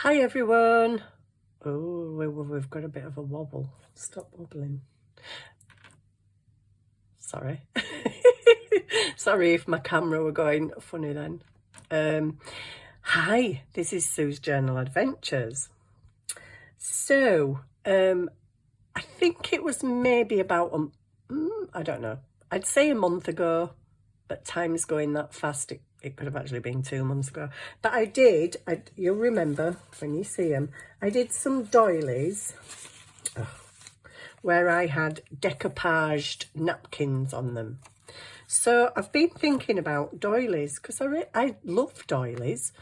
Hi everyone. Oh, we've got a bit of a wobble. Stop wobbling. Sorry. Sorry if my camera were going funny then. Hi, this is Sue's Journal Adventures. So, I think it was maybe about, I don't know. I'd say a month ago, but time's going that fast. It could have actually been 2 months ago. But you'll remember when you see them, I did some doilies where I had decoupaged napkins on them. So I've been thinking about doilies because I love doilies,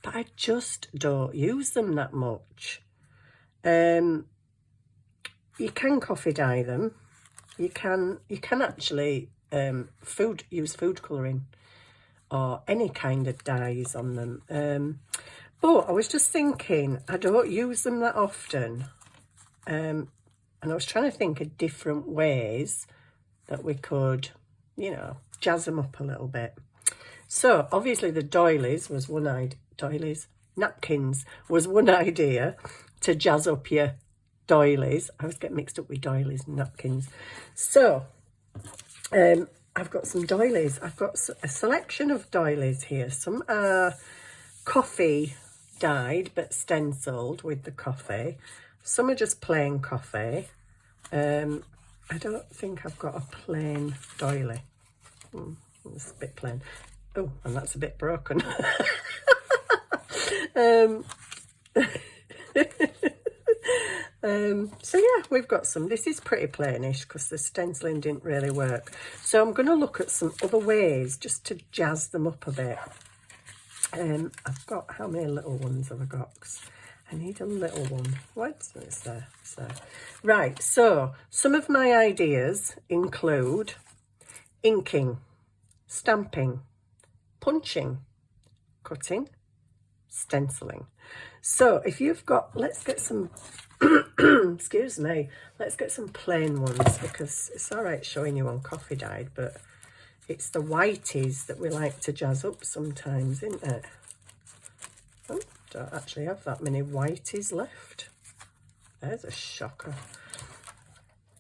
but I just don't use them that much. You can coffee dye them. You can actually use food colouring or any kind of dyes on them. But I was just thinking, I don't use them that often. And I was trying to think of different ways that we could, jazz them up a little bit. So obviously the doilies was one idea. Napkins was one idea to jazz up your doilies. I always get mixed up with doilies and napkins. So I've got some doilies. I've got a selection of doilies here. Some are coffee dyed but stenciled with the coffee. Some are just plain coffee. I don't think I've got a plain doily. It's a bit plain. Oh, and that's a bit broken. So yeah, we've got some. This is pretty plainish because the stenciling didn't really work. So I'm going to look at some other ways just to jazz them up a bit. I've got, how many little ones have I got? I need a little one. What? It's there. So, right, so some of my ideas include inking, stamping, punching, cutting, stenciling. So if you've got, let's get some, excuse me, let's get some plain ones because it's all right showing you on coffee dyed, but it's the whiteys that we like to jazz up sometimes, isn't it? Oh, don't actually have that many whiteys left. There's a shocker.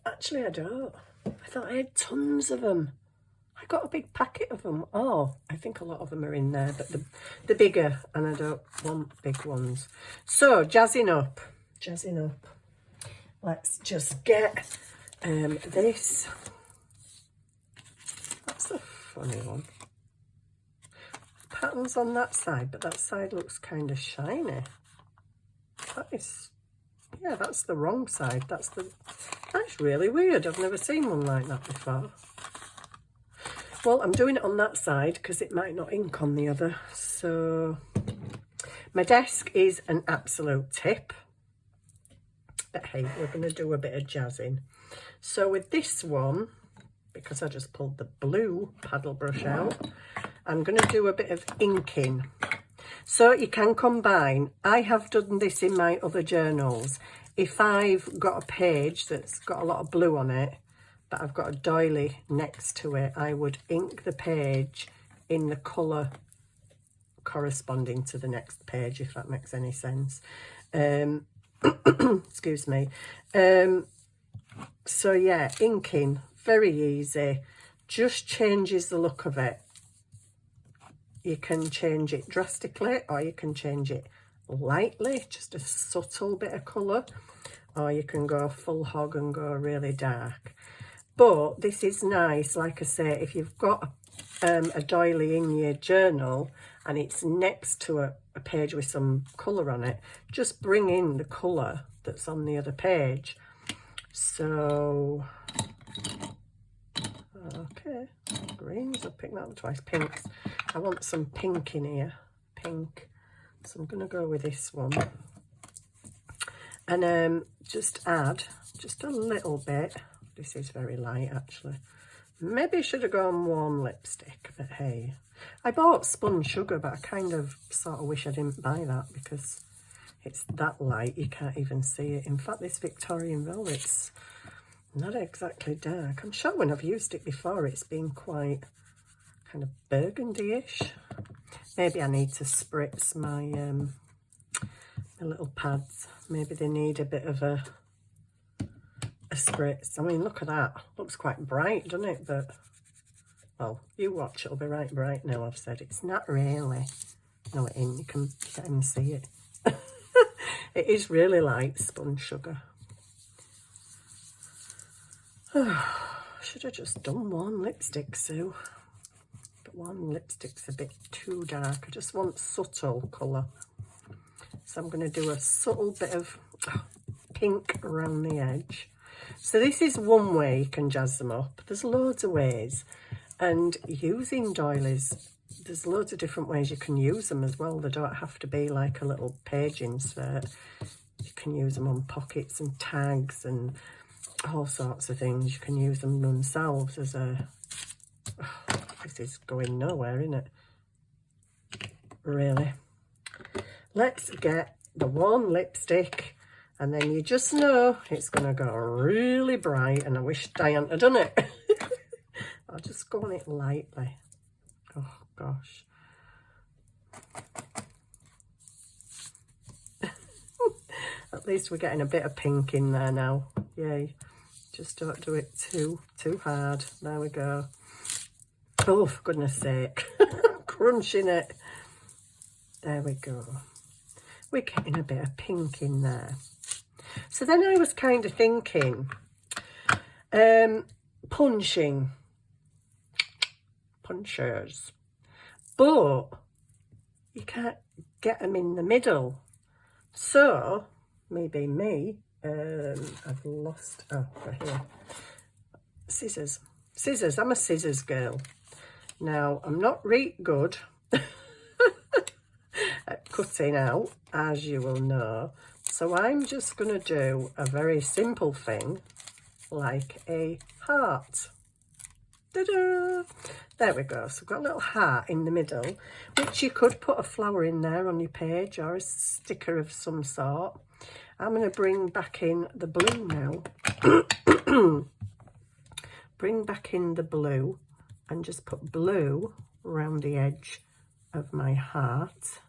Actually, I don't. I thought I had tons of them. I got a big packet of them. Oh, I think a lot of them are in there, but the bigger, and I don't want big ones. So, jazzing up. Let's just get this. That's a funny one. Patterns on that side, but that side looks kind of shiny. That is, yeah, that's the wrong side. That's really weird. I've never seen one like that before. Well, I'm doing it on that side because it might not ink on the other. So my desk is an absolute tip. But hey, we're going to do a bit of jazzing. So with this one, because I just pulled the blue paddle brush out, I'm going to do a bit of inking. So you can combine. I have done this in my other journals. If I've got a page that's got a lot of blue on it, but I've got a doily next to it, I would ink the page in the colour corresponding to the next page, if that makes any sense. Excuse me. So yeah, inking, very easy, just changes the look of it. You can change it drastically, or you can change it lightly, just a subtle bit of colour, or you can go full hog and go really dark. But this is nice, like I say, if you've got a doily in your journal and it's next to a page with some colour on it, just bring in the colour that's on the other page. So, okay, greens, I've picked that up twice, pinks. I want some pink in here, pink. So I'm going to go with this one. And just add just a little bit. This is very light, actually. Maybe I should have gone warm lipstick, but hey. I bought spun sugar, but I kind of sort of wish I didn't buy that because it's that light, you can't even see it. In fact, this Victorian Velvet's not exactly dark. I'm sure when I've used it before, it's been quite kind of burgundy-ish. Maybe I need to spritz my the little pads. Maybe they need a bit of a spritz. I mean, look at that. Looks quite bright, doesn't it? But, well, you watch, it'll be right bright now, I've said. It's not really. No, it ain't. You can even see it. It is really light spun sugar. Should have just done one lipstick, Sue. But one lipstick's a bit too dark. I just want subtle colour. So I'm going to do a subtle bit of pink around the edge. So this is one way you can jazz them up. There's loads of ways. And using doilies, there's loads of different ways you can use them as well. They don't have to be like a little page insert. You can use them on pockets and tags and all sorts of things. You can use them themselves as a... Oh, this is going nowhere, isn't it? Really. Let's get the one lipstick, and then you just know it's going to go really bright, and I wish Diane had done it. I'll just go on it lightly. Oh, gosh. At least we're getting a bit of pink in there now. Yay. Just don't do it too hard. There we go. Oh, for goodness sake. Crunching it. There we go. We're getting a bit of pink in there. So then I was kind of thinking, punchers. But you can't get them in the middle. So, maybe me, I've lost, oh, right here. Scissors. Scissors, I'm a scissors girl. Now, I'm not really good at cutting out, as you will know. So I'm just going to do a very simple thing, like a heart. Ta-da! There we go. So I've got a little heart in the middle, which you could put a flower in there on your page or a sticker of some sort. I'm going to bring back in the blue now. Bring back in the blue and just put blue around the edge of my heart.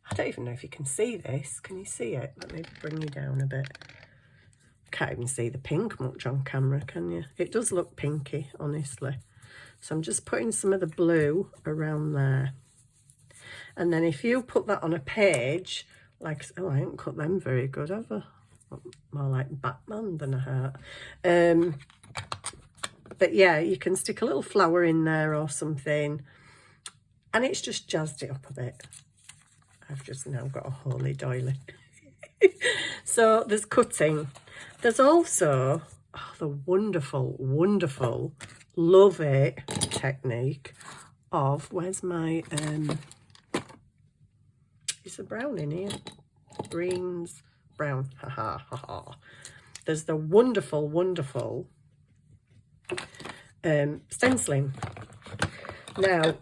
I don't even know if you can see this. Can you see it? Let me bring you down a bit. Can't even see the pink much on camera, can you? It does look pinky, honestly. So I'm just putting some of the blue around there. And then if you put that on a page, like, oh, I haven't cut them very good, have I? More like Batman than a heart. But yeah, you can stick a little flower in there or something. And it's just jazzed it up a bit. I've just now got a holy doily. So there's cutting. There's also the wonderful, wonderful, love it technique of, where's my, is there brown in here? Greens, brown, ha ha ha ha. There's the wonderful, wonderful stenciling. Now,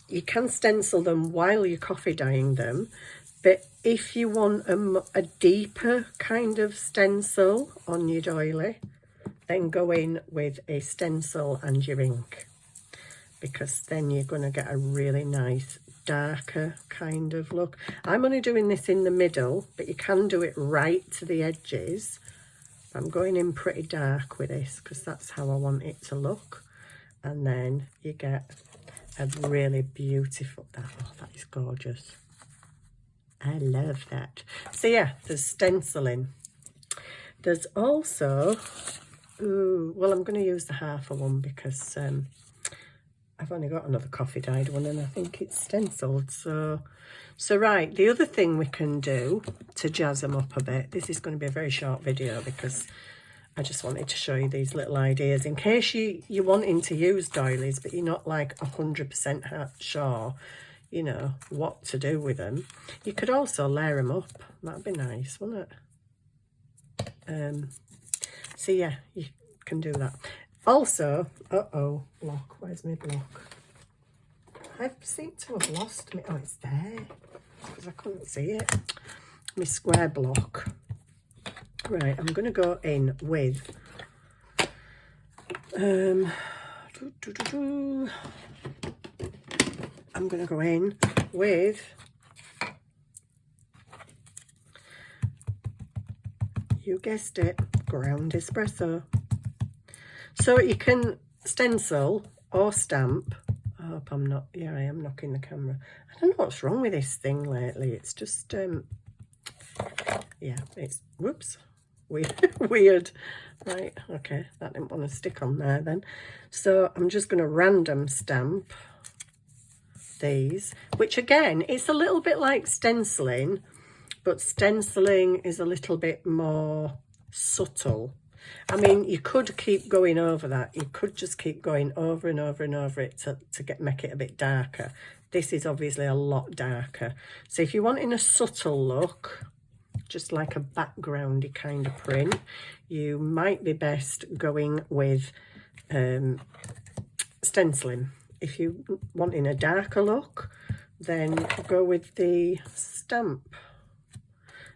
you can stencil them while you're coffee dyeing them, but if you want a deeper kind of stencil on your doily, then go in with a stencil and your ink, because then you're going to get a really nice darker kind of look. I'm only doing this in the middle, but you can do it right to the edges. I'm going in pretty dark with this because that's how I want it to look. And then you get a really beautiful, that is gorgeous. I love that. So yeah, there's stenciling. There's also, ooh, well, I'm going to use the half of one because I've only got another coffee dyed one and I think it's stenciled. So right, the other thing we can do to jazz them up a bit, this is going to be a very short video because I just wanted to show you these little ideas in case you're wanting to use doilies, but you're not like 100% sure, you know, what to do with them. You could also layer them up. That'd be nice, wouldn't it? So yeah, you can do that. Also, block. Where's my block? I seem to have lost me. Oh, it's there because I couldn't see it. My square block. Right, I'm going to go in with I'm going to go in with You guessed it, ground espresso. So you can stencil or stamp. I hope I'm not, yeah, I am knocking the camera. I don't know what's wrong with this thing lately. It's just, yeah, it's, whoops, weird. Right, okay, that didn't want to stick on there then. So I'm just going to random stamp these, which again, it's a little bit like stenciling, but stenciling is a little bit more subtle. I mean, you could keep going over that. You could just keep going over and over and over it to make it a bit darker. This is obviously a lot darker. So if you're wanting a subtle look, just like a backgroundy kind of print, you might be best going with stenciling. If you're wanting a darker look, then go with the stamp.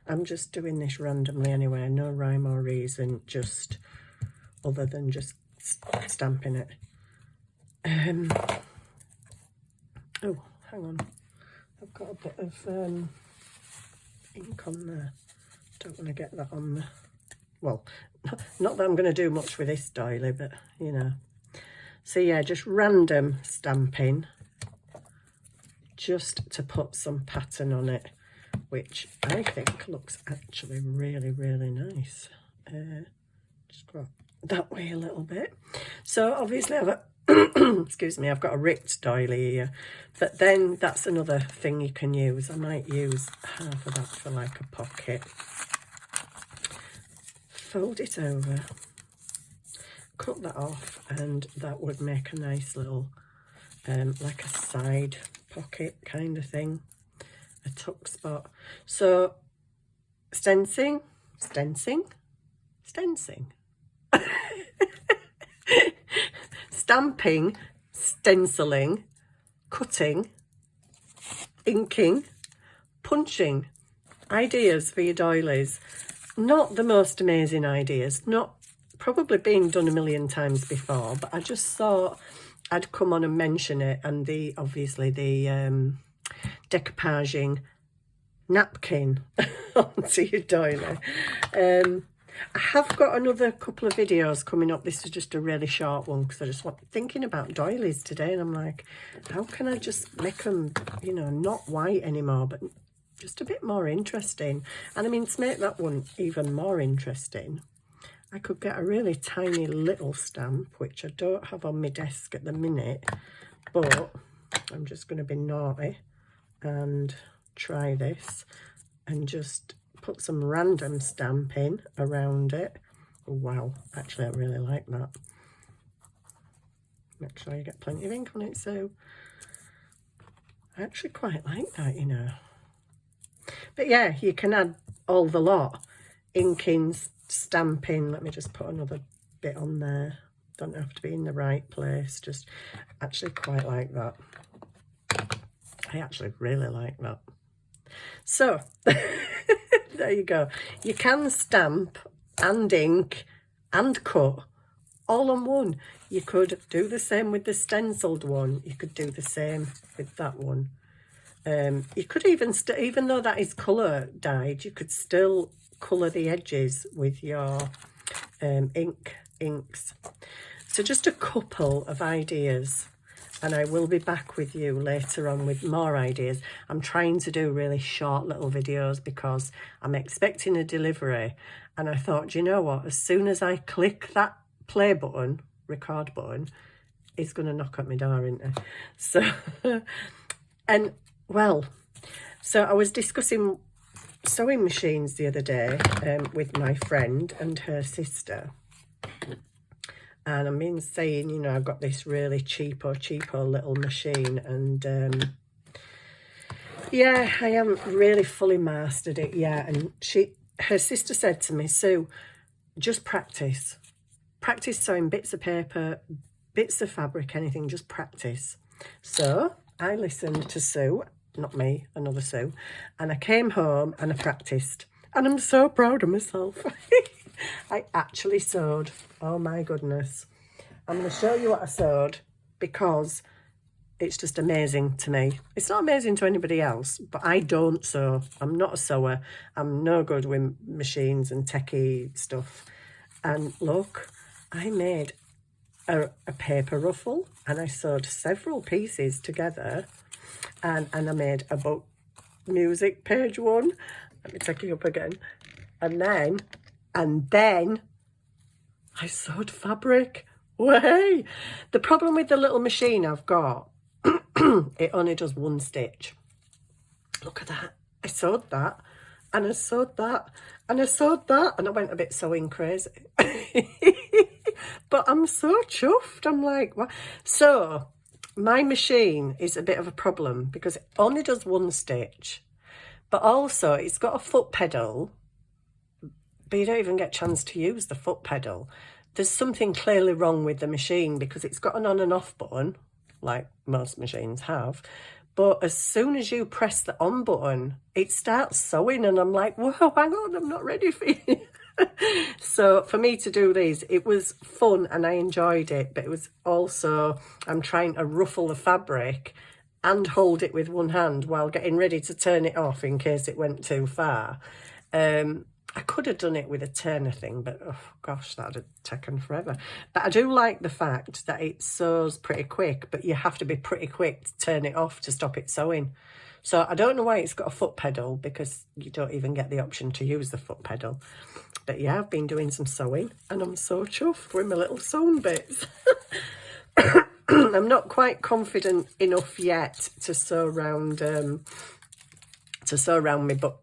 I'm just doing this randomly anyway, no rhyme or reason, just other than just stamping it. Oh, hang on, I've got a bit of ink on there. Don't want to get that on the, well, not that I'm going to do much with this doily, but you know. So yeah, just random stamping, just to put some pattern on it, which I think looks actually really, really nice. Just go that way a little bit. So obviously I've got, excuse me, I've got a ripped doily here, but then that's another thing you can use. I might use half of that for like a pocket. Fold it over, cut that off, and that would make a nice little, like a side pocket kind of thing. A tuck spot. So stencing, stamping, stenciling, cutting, inking, punching. Ideas for your doilies. Not the most amazing ideas, not probably being done a million times before, but I just thought I'd come on and mention it. And the obviously the decoupaging napkin onto your doily. I have got another couple of videos coming up. This is just a really short one because I just want thinking about doilies today, and I'm like, how can I just make them, you know, not white anymore, but just a bit more interesting. And I mean, to make that one even more interesting, I could get a really tiny little stamp, which I don't have on my desk at the minute, but I'm just going to be naughty and try this and just put some random stamping around it. Oh, wow, actually I really like that. Make sure you get plenty of ink on it. So I actually quite like that, you know. But yeah, you can add all the lot. Inking, stamping. Let me just put another bit on there. Don't have to be in the right place. Just actually quite like that. I actually really like that. So there you go. You can stamp and ink and cut all on one. You could do the same with the stenciled one. You could do the same with that one. You could even, even though that is colour dyed, you could still colour the edges with your inks. So just a couple of ideas, and I will be back with you later on with more ideas. I'm trying to do really short little videos because I'm expecting a delivery, and I thought, you know what, as soon as I click that play button, record button, it's going to knock at my door, isn't it? So, and well, so I was discussing sewing machines the other day with my friend and her sister. And I've been saying, you know, I've got this really cheapo little machine. And yeah, I haven't really fully mastered it yet. And her sister said to me, Sue, just practice. Practice sewing bits of paper, bits of fabric, anything, just practice. So I listened to Sue. Not me, another Sue. And I came home and I practiced. And I'm so proud of myself. I actually sewed. Oh my goodness. I'm going to show you what I sewed because it's just amazing to me. It's not amazing to anybody else, but I don't sew. I'm not a sewer. I'm no good with machines and techie stuff. And look, I made a paper ruffle, and I sewed several pieces together, and I made a book music page one. Let me take it up again. And then I sewed fabric. Way. The problem with the little machine I've got, it only does one stitch. Look at that. I sewed that, and I sewed that, and I sewed that, and I went a bit sewing crazy. But I'm so chuffed. I'm like, what? So my machine is a bit of a problem because it only does one stitch, but also it's got a foot pedal, but you don't even get a chance to use the foot pedal. There's something clearly wrong with the machine because it's got an on and off button, like most machines have. But as soon as you press the on button, it starts sewing, and I'm like, whoa, hang on, I'm not ready for you. So for me to do these, it was fun and I enjoyed it, but it was also, I'm trying to ruffle the fabric and hold it with one hand while getting ready to turn it off in case it went too far. I could have done it with a turner thing, but oh gosh, that'd have taken forever. But I do like the fact that it sews pretty quick, but you have to be pretty quick to turn it off to stop it sewing. So I don't know why it's got a foot pedal, because you don't even get the option to use the foot pedal. But yeah, I've been doing some sewing and I'm so chuffed with my little sewn bits. I'm not quite confident enough yet to sew around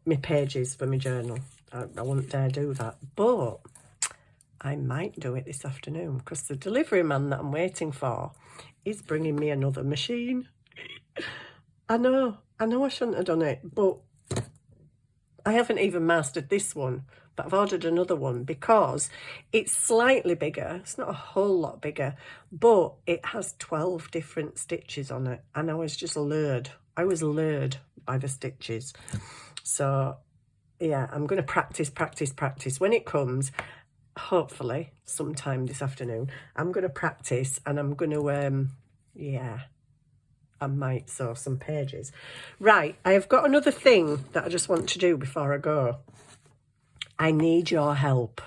my pages for my journal. I wouldn't dare do that, but I might do it this afternoon because the delivery man that I'm waiting for is bringing me another machine. I know I shouldn't have done it, but I haven't even mastered this one, but I've ordered another one because it's slightly bigger. It's not a whole lot bigger, but it has 12 different stitches on it, and I was just lured. I was lured by the stitches. So yeah, I'm going to practice. When it comes, hopefully sometime this afternoon, I'm going to practice, and I'm going to, yeah, I might sew some pages. Right, I have got another thing that I just want to do before I go. I need your help.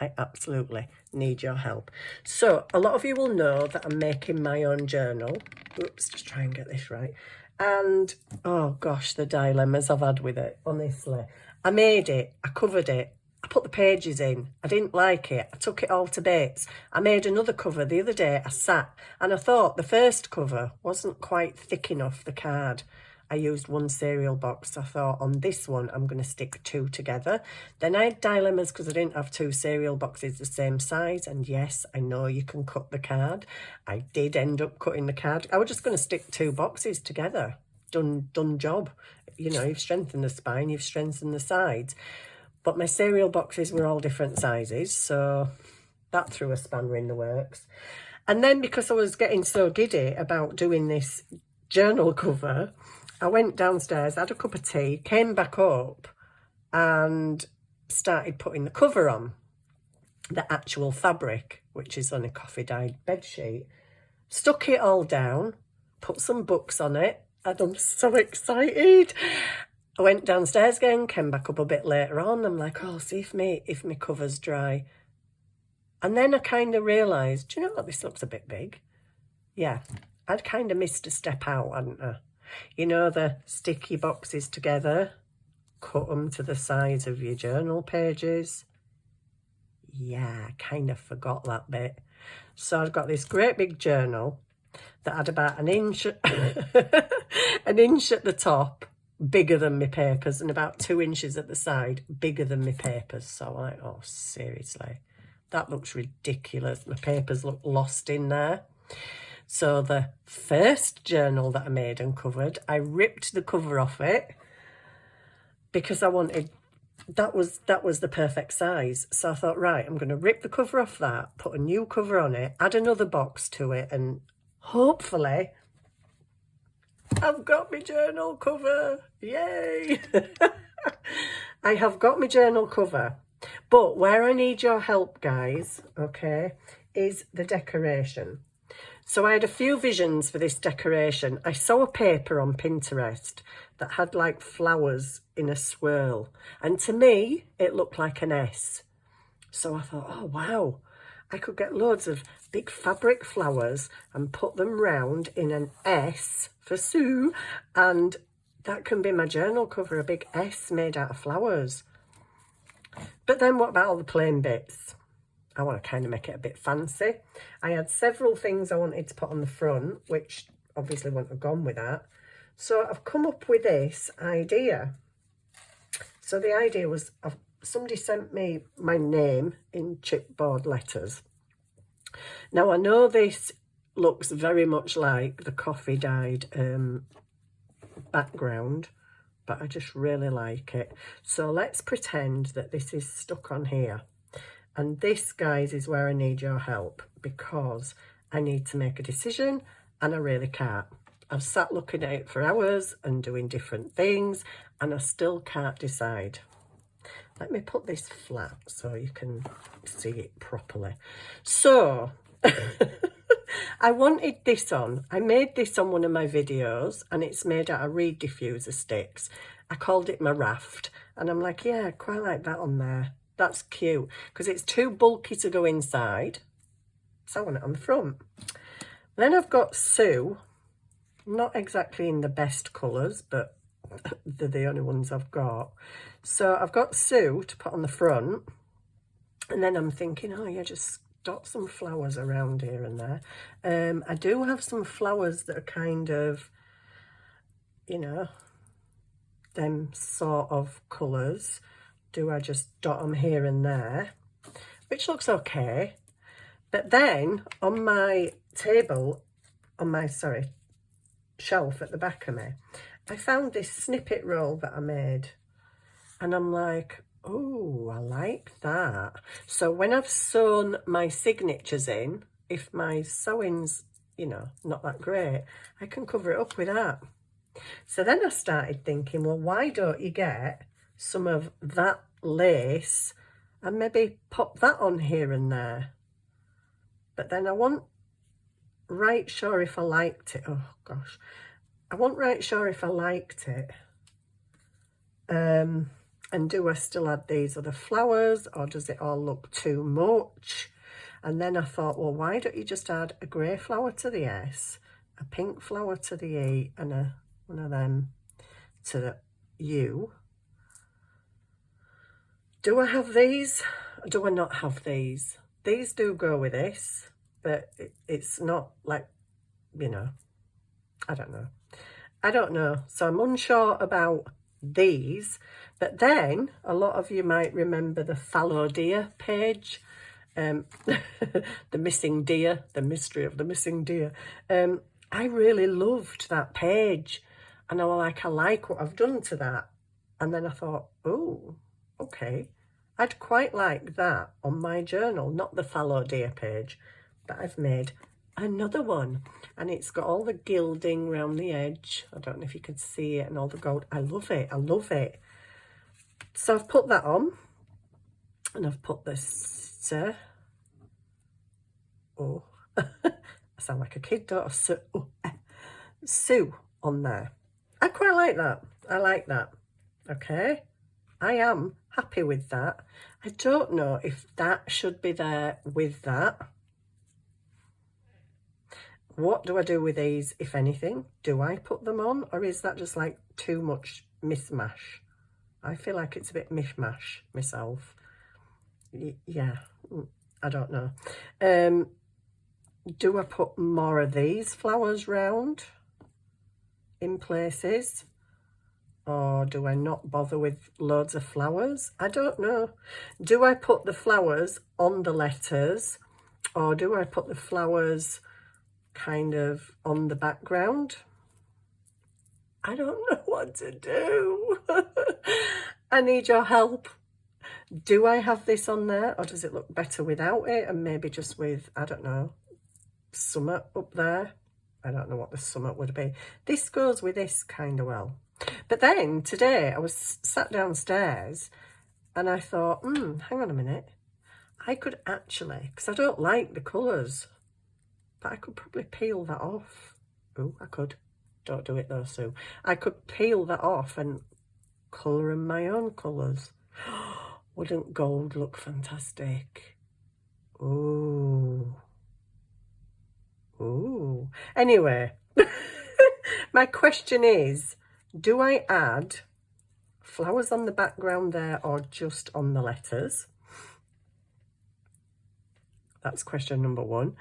I absolutely need your help. So a lot of you will know that I'm making my own journal. Oops, just try and get this right. And oh gosh, the dilemmas I've had with it, honestly. I made it, I covered it, I put the pages in, I didn't like it, I took it all to bits. I made another cover the other day, I sat, and I thought the first cover wasn't quite thick enough, the card. I used one cereal box. I thought on this one, I'm going to stick two together. Then I had dilemmas because I didn't have two cereal boxes the same size. And yes, I know you can cut the card. I did end up cutting the card. I was just going to stick two boxes together. Done job. You know, you've strengthened the spine, you've strengthened the sides. But my cereal boxes were all different sizes. So that threw a spanner in the works. And then because I was getting so giddy about doing this journal cover, I went downstairs, had a cup of tea, came back up and started putting the cover on, the actual fabric, which is on a coffee-dyed bedsheet. Stuck it all down, put some books on it, and I'm so excited. I went downstairs again, came back up a bit later on. I'm like, oh, see if my cover's dry. And then I kind of realised, do you know what, this looks a bit big. Yeah, I'd kind of missed a step out, hadn't I? You know, the sticky boxes together, cut them to the size of your journal pages. Yeah, I kind of forgot that bit. So I've got this great big journal that had about an inch, an inch at the top, bigger than my papers, and about 2 inches at the side, bigger than my papers. So I'm like, oh, seriously, that looks ridiculous. My papers look lost in there. So the first journal that I made and covered, I ripped the cover off it because I wanted, that was the perfect size. So I thought, right, I'm going to rip the cover off that, put a new cover on it, add another box to it, and hopefully I've got my journal cover. Yay! I have got my journal cover. But where I need your help, guys, okay, is the decoration. So I had a few visions for this decoration. I saw a paper on Pinterest that had like flowers in a swirl. And to me, it looked like an S. So I thought, oh, wow, I could get loads of big fabric flowers and put them round in an S for Sue. And that can be my journal cover, a big S made out of flowers. But then what about all the plain bits? I want to kind of make it a bit fancy. I had several things I wanted to put on the front, which obviously wouldn't have gone with that. So I've come up with this idea. So the idea was, somebody sent me my name in chipboard letters. Now I know this looks very much like the coffee dyed background, but I just really like it. So let's pretend that this is stuck on here. And this, guys, is where I need your help, because I need to make a decision and I really can't. I've sat looking at it for hours and doing different things and I still can't decide. Let me put this flat so you can see it properly. So I wanted this on. I made this on one of my videos and it's made out of reed diffuser sticks. I called it my raft and I'm like, yeah, I quite like that on there. That's cute because it's too bulky to go inside. So I want it on the front. Then I've got Sue, not exactly in the best colours, but they're the only ones I've got. So I've got Sue to put on the front. And then I'm thinking, oh yeah, just dot some flowers around here and there. I do have some flowers that are kind of, you know, them sort of colours. Do I just dot them here and there, which looks okay. But then on my table, on my, shelf at the back of me, I found this snippet roll that I made. And I'm like, oh, I like that. So when I've sewn my signatures in, if my sewing's, you know, not that great, I can cover it up with that. So then I started thinking, well, why don't you get some of that lace and maybe pop that on here and there? But then I wasn't right sure if I liked it. Oh gosh, I wasn't right sure if I liked it. And do I still add these other flowers, or does it all look too much? And then I thought, well, why don't you just add a grey flower to the S, a pink flower to the E, and one of them to the U? Do I have these? Or do I not have these? These do go with this, but it's not like, you know, I don't know. I don't know. So I'm unsure about these. But then a lot of you might remember the fallow deer page, the missing deer, the mystery of the missing deer. I really loved that page, and I was like, I like what I've done to that. And then I thought, oh, okay, I'd quite like that on my journal, not the fallow deer page, but I've made another one, and it's got all the gilding around the edge. I don't know if you can see it, and all the gold. I love it. I love it. So I've put that on, and I've put this, oh, I sound like a kid, don't I? Sue on there. I quite like that. I like that. Okay. I am happy with that. I don't know if that should be there with that. What do I do with these, if anything? Do I put them on, or is that just like too much mishmash? I feel like it's a bit mishmash myself. Yeah, I don't know. Do I put more of these flowers round in places? Or do I not bother with loads of flowers? I don't know. Do I put the flowers on the letters, or do I put the flowers kind of on the background? I don't know what to do. I need your help. Do I have this on there, or does it look better without it, and maybe just with, I don't know, summit up there? I don't know what the summit would be. This goes with this kind of well. But then today I was sat downstairs and I thought, hang on a minute. I could actually, because I don't like the colours. but I could probably peel that off. Oh, I could. Don't do it though, Sue. I could peel that off and colour in my own colours. Wouldn't gold look fantastic? Ooh. Ooh. Anyway, my question is, do I add flowers on the background there or just on the letters? That's question number one.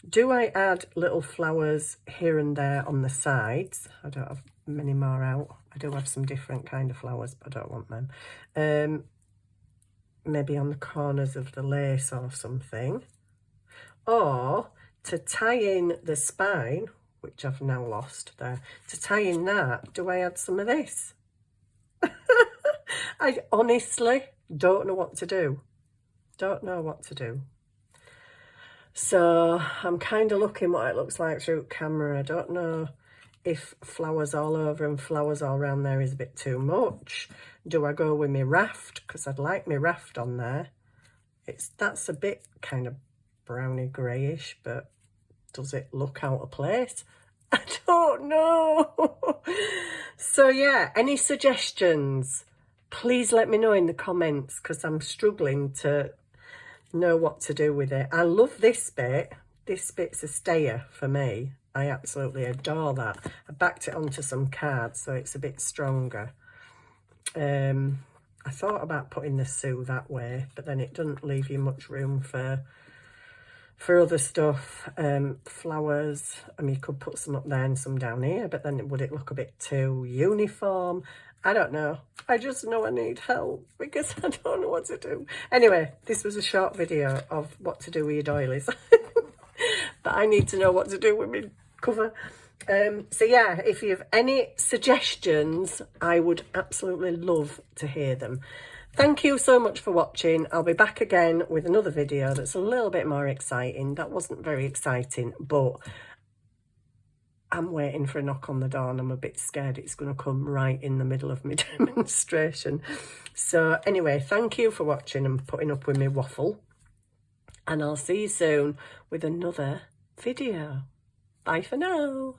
Do I add little flowers here and there on the sides? I don't have many more out. I do have some different kind of flowers, but I don't want them. Maybe on the corners of the lace or something. Or to tie in the spine, which I've now lost there, to tie in that, do I add some of this? I honestly don't know what to do. Don't know what to do. So I'm kind of looking what it looks like through camera. I don't know if flowers all over and flowers all around there is a bit too much. Do I go with my raft? Because I'd like my raft on there. That's a bit kind of browny greyish, but does it look out of place? I don't know. So yeah, any suggestions? Please let me know in the comments, because I'm struggling to know what to do with it. I love this bit. This bit's a stayer for me. I absolutely adore that. I backed it onto some cards so it's a bit stronger. I thought about putting the Sue that way, but then it doesn't leave you much room for other stuff. Flowers, I mean, you could put some up there and some down here, but then would it look a bit too uniform? I don't know. I just know I need help because I don't know what to do. Anyway, this was a short video of what to do with your doilies. But I need to know what to do with my cover. So yeah, if you have any suggestions, I would absolutely love to hear them. Thank you so much for watching. I'll be back again with another video that's a little bit more exciting. That wasn't very exciting, but I'm waiting for a knock on the door and I'm a bit scared it's going to come right in the middle of my demonstration. So anyway, thank you for watching and putting up with me waffle. And I'll see you soon with another video. Bye for now.